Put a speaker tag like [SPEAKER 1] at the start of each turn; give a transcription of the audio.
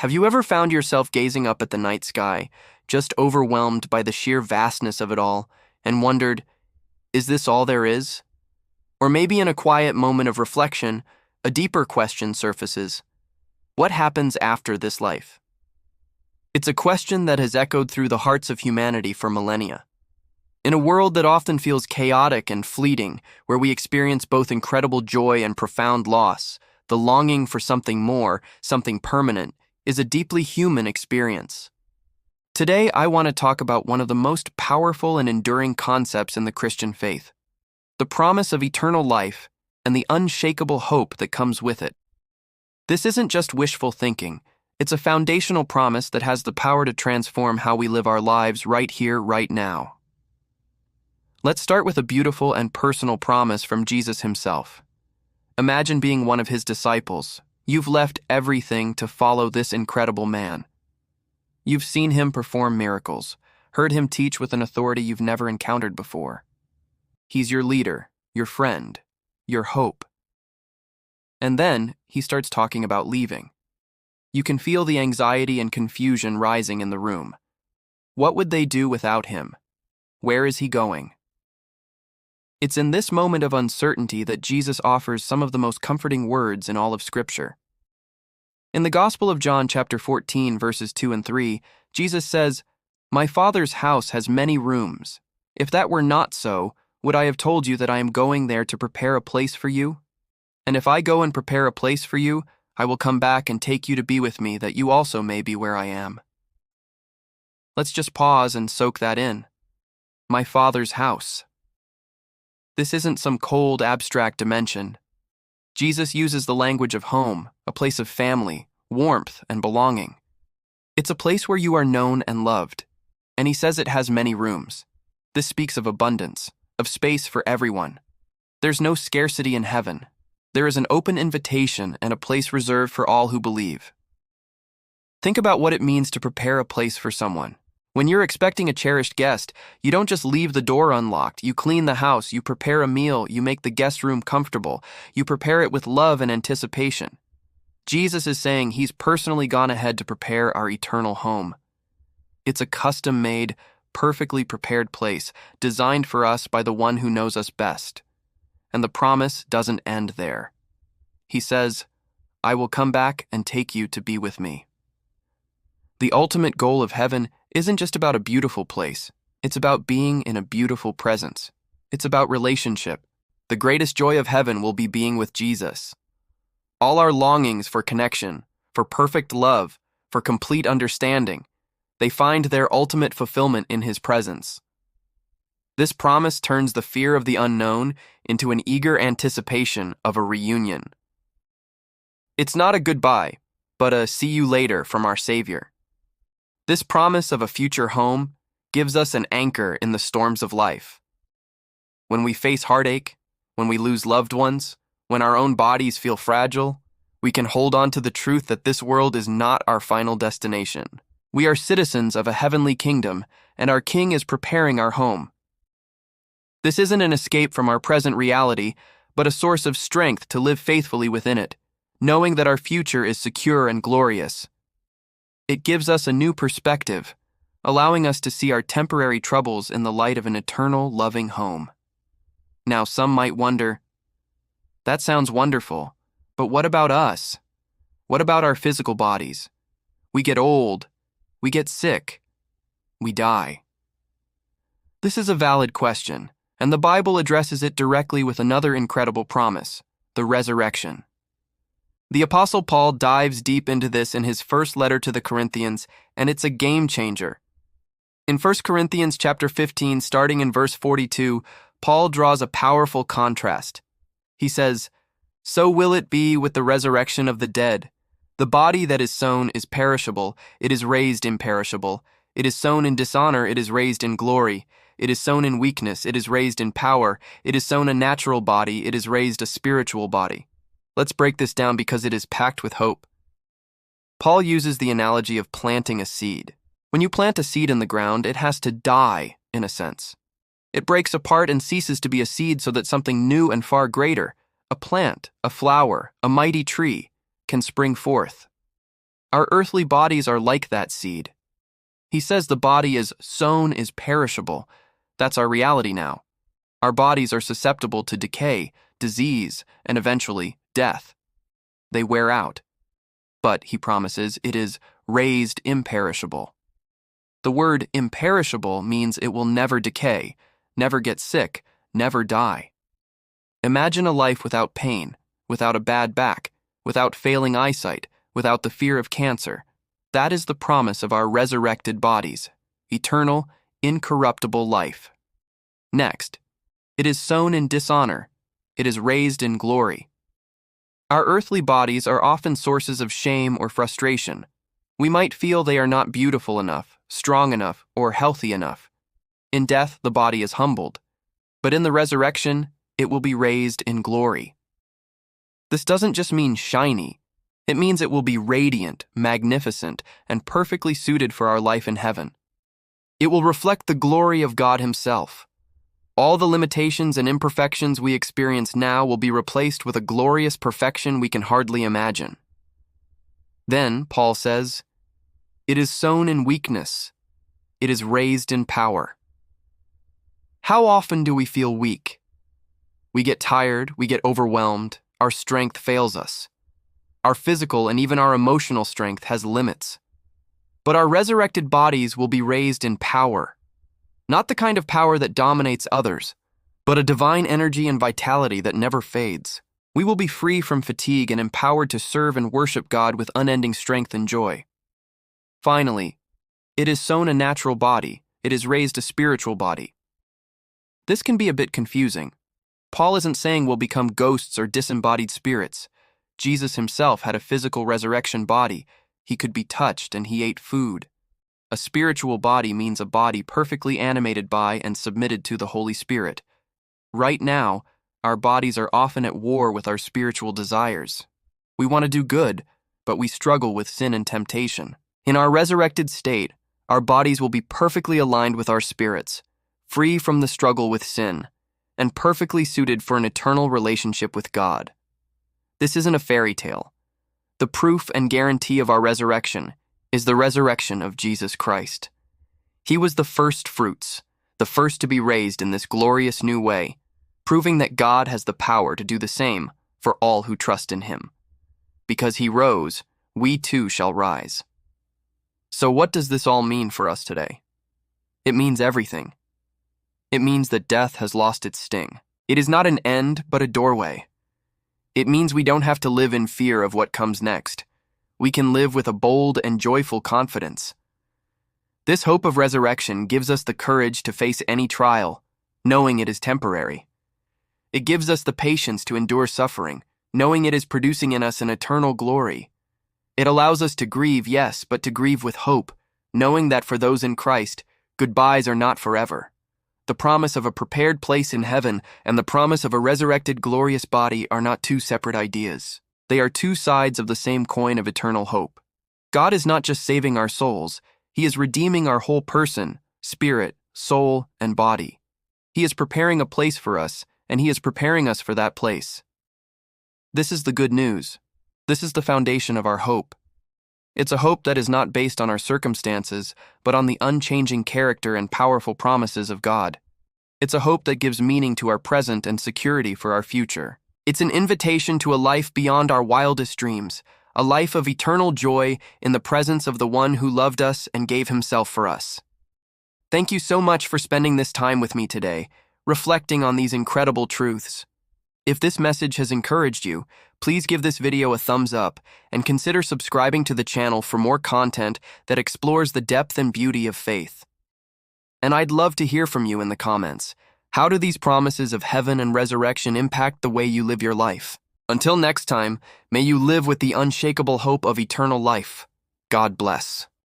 [SPEAKER 1] Have you ever found yourself gazing up at the night sky, just overwhelmed by the sheer vastness of it all, and wondered, is this all there is? Or maybe in a quiet moment of reflection, a deeper question surfaces. What happens after this life? It's a question that has echoed through the hearts of humanity for millennia. In a world that often feels chaotic and fleeting, where we experience both incredible joy and profound loss, the longing for something more, something permanent, is a deeply human experience. Today, I want to talk about one of the most powerful and enduring concepts in the Christian faith, the promise of eternal life and the unshakable hope that comes with it. This isn't just wishful thinking. It's a foundational promise that has the power to transform how we live our lives right here, right now. Let's start with a beautiful and personal promise from Jesus himself. Imagine being one of his disciples. You've left everything to follow this incredible man. You've seen him perform miracles, heard him teach with an authority you've never encountered before. He's your leader, your friend, your hope. And then he starts talking about leaving. You can feel the anxiety and confusion rising in the room. What would they do without him? Where is he going? It's in this moment of uncertainty that Jesus offers some of the most comforting words in all of Scripture. In the Gospel of John chapter 14, verses 2 and 3, Jesus says, "My Father's house has many rooms. If that were not so, would I have told you that I am going there to prepare a place for you? And if I go and prepare a place for you, I will come back and take you to be with me, that you also may be where I am." Let's just pause and soak that in. My Father's house. This isn't some cold, abstract dimension. Jesus uses the language of home, a place of family, warmth, and belonging. It's a place where you are known and loved, and he says it has many rooms. This speaks of abundance, of space for everyone. There's no scarcity in heaven. There is an open invitation and a place reserved for all who believe. Think about what it means to prepare a place for someone. When you're expecting a cherished guest, you don't just leave the door unlocked. You clean the house, you prepare a meal, you make the guest room comfortable. You prepare it with love and anticipation. Jesus is saying he's personally gone ahead to prepare our eternal home. It's a custom-made, perfectly prepared place, designed for us by the one who knows us best. And the promise doesn't end there. He says, "I will come back and take you to be with me." The ultimate goal of heaven isn't just about a beautiful place. It's about being in a beautiful presence. It's about relationship. The greatest joy of heaven will be being with Jesus. All our longings for connection, for perfect love, for complete understanding, they find their ultimate fulfillment in his presence. This promise turns the fear of the unknown into an eager anticipation of a reunion. It's not a goodbye, but a see you later from our Savior. This promise of a future home gives us an anchor in the storms of life. When we face heartache, when we lose loved ones, when our own bodies feel fragile, we can hold on to the truth that this world is not our final destination. We are citizens of a heavenly kingdom, and our King is preparing our home. This isn't an escape from our present reality, but a source of strength to live faithfully within it, knowing that our future is secure and glorious. It gives us a new perspective, allowing us to see our temporary troubles in the light of an eternal, loving home. Now, some might wonder, that sounds wonderful, but what about us? What about our physical bodies? We get old, we get sick, we die. This is a valid question, and the Bible addresses it directly with another incredible promise, the resurrection. The Apostle Paul dives deep into this in his first letter to the Corinthians, and it's a game changer. In 1 Corinthians chapter 15, starting in verse 42, Paul draws a powerful contrast. He says, "So will it be with the resurrection of the dead. The body that is sown is perishable, it is raised imperishable. It is sown in dishonor, it is raised in glory. It is sown in weakness, it is raised in power. It is sown a natural body, it is raised a spiritual body." Let's break this down because it is packed with hope. Paul uses the analogy of planting a seed. When you plant a seed in the ground, it has to die, in a sense. It breaks apart and ceases to be a seed so that something new and far greater, a plant, a flower, a mighty tree, can spring forth. Our earthly bodies are like that seed. He says the body is sown is perishable. That's our reality now. Our bodies are susceptible to decay, disease, and eventually death. They wear out. But, he promises, it is raised imperishable. The word imperishable means it will never decay, never get sick, never die. Imagine a life without pain, without a bad back, without failing eyesight, without the fear of cancer. That is the promise of our resurrected bodies, eternal, incorruptible life. Next, it is sown in dishonor. It is raised in glory. Our earthly bodies are often sources of shame or frustration. We might feel they are not beautiful enough, strong enough, or healthy enough. In death, the body is humbled. But in the resurrection, it will be raised in glory. This doesn't just mean shiny. It means it will be radiant, magnificent, and perfectly suited for our life in heaven. It will reflect the glory of God Himself. All the limitations and imperfections we experience now will be replaced with a glorious perfection we can hardly imagine. Then, Paul says, it is sown in weakness. It is raised in power. How often do we feel weak? We get tired, we get overwhelmed, our strength fails us. Our physical and even our emotional strength has limits. But our resurrected bodies will be raised in power. Not the kind of power that dominates others, but a divine energy and vitality that never fades. We will be free from fatigue and empowered to serve and worship God with unending strength and joy. Finally, it is sown a natural body. It is raised a spiritual body. This can be a bit confusing. Paul isn't saying we'll become ghosts or disembodied spirits. Jesus Himself had a physical resurrection body. He could be touched and He ate food. A spiritual body means a body perfectly animated by and submitted to the Holy Spirit. Right now, our bodies are often at war with our spiritual desires. We want to do good, but we struggle with sin and temptation. In our resurrected state, our bodies will be perfectly aligned with our spirits, free from the struggle with sin, and perfectly suited for an eternal relationship with God. This isn't a fairy tale. The proof and guarantee of our resurrection is the resurrection of Jesus Christ. He was the first fruits, the first to be raised in this glorious new way, proving that God has the power to do the same for all who trust in Him. Because He rose, we too shall rise. So what does this all mean for us today? It means everything. It means that death has lost its sting. It is not an end, but a doorway. It means we don't have to live in fear of what comes next. We can live with a bold and joyful confidence. This hope of resurrection gives us the courage to face any trial, knowing it is temporary. It gives us the patience to endure suffering, knowing it is producing in us an eternal glory. It allows us to grieve, yes, but to grieve with hope, knowing that for those in Christ, goodbyes are not forever. The promise of a prepared place in heaven and the promise of a resurrected glorious body are not two separate ideas. They are two sides of the same coin of eternal hope. God is not just saving our souls, He is redeeming our whole person, spirit, soul, and body. He is preparing a place for us, and He is preparing us for that place. This is the good news. This is the foundation of our hope. It's a hope that is not based on our circumstances, but on the unchanging character and powerful promises of God. It's a hope that gives meaning to our present and security for our future. It's an invitation to a life beyond our wildest dreams, a life of eternal joy in the presence of the One who loved us and gave Himself for us. Thank you so much for spending this time with me today, reflecting on these incredible truths. If this message has encouraged you, please give this video a thumbs up and consider subscribing to the channel for more content that explores the depth and beauty of faith. And I'd love to hear from you in the comments. How do these promises of heaven and resurrection impact the way you live your life? Until next time, may you live with the unshakable hope of eternal life. God bless.